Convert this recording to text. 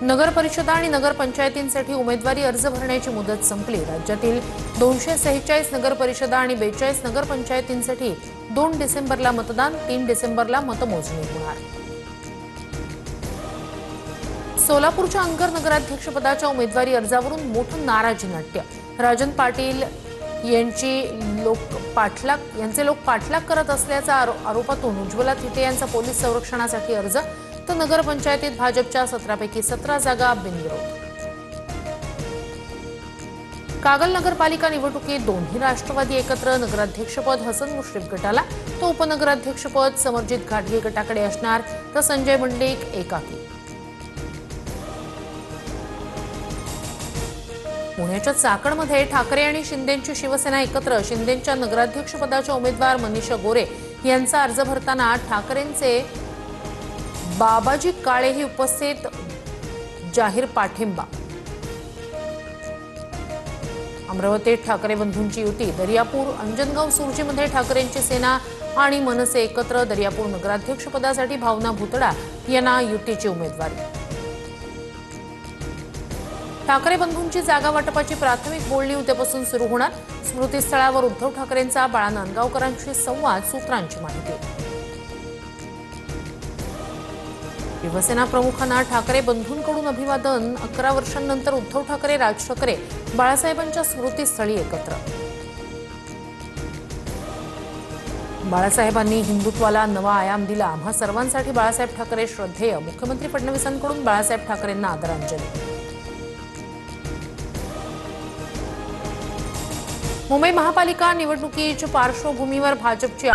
नगर परिषदा आणि नगर पंचायतींसाठी उमेदवारी अर्ज भरण्याची मुदत संपली। राज्यातील 246 नगर परिषदा आणि 42 नगर पंचायतींसाठी 2 डिसेंबरला मतदान, 3 डिसेंबरला मतमोजणी होणार। सोलापूरच्या अंगर नगराध्यक्षपदाच्या उमेदवारी अर्जावरून मोठं नाराजी नाट्य। राजन पाटील यांचे लोक पाठलाग करत असल्याच्या आरोपातून उज्ज्वला थिटे यांचा पोलीस संरक्षणासाठी अर्ज, तर नगरपंचायतीत भाजपच्या 17 पैकी 17 जागा बिनविरोध। कागल नगरपालिका निवडणुकीत दोन्ही राष्ट्रवादी एकत्र नगराध्यक्षपद हसन मुश्रीफ गटाला, तर उपनगराध्यक्षपद समरजित घाटगे गटाकडे असणार, तर संजय मंडलिक एकाकी। पुण्याच्या चाकणमध्ये ठाकरे आणि शिंदेंची शिवसेना एकत्र। शिंदेंच्या नगराध्यक्षपदाच्या उमेदवार मनीषा गोरे यांचा अर्ज भरताना ठाकरेंचे बाबाजी काळेही उपस्थित, जाहीर पाठिंबा। अमरावतीत ठाकरे बंधूंची युती। दर्यापूर अंजनगाव सुरजीमध्ये ठाकरेंची सेना आणि मनसे एकत्र। दर्यापूर नगराध्यक्षपदासाठी भावना भुतडा यांना युतीची उमेदवारी। ठाकरे बंधूंची जागा वाटपाची प्राथमिक बोलणी उद्यापासून सुरू होणार। स्मृतीस्थळावर उद्धव ठाकरेंचा बाळा नांदगावकरांशी संवाद, सूत्रांची माहिती। शिवसेना प्रमुखांना ठाकरे बंधूंकडून अभिवादन। 11 वर्षांनंतर उद्धव ठाकरे, राज ठाकरे बाळासाहेबांच्या स्मृतीस्थळी एकत्र। बाळासाहेबांनी हिंदुत्वाला नवा आयाम दिला। आम्हा सर्वांसाठी बाळासाहेब ठाकरे श्रद्धेय। मुख्यमंत्री फडणवीसांकडून बाळासाहेब ठाकरेंना आदरांजली। मुंबई महापालिका निवडणुकीच्या पार्श्वभूमीवर भाजपची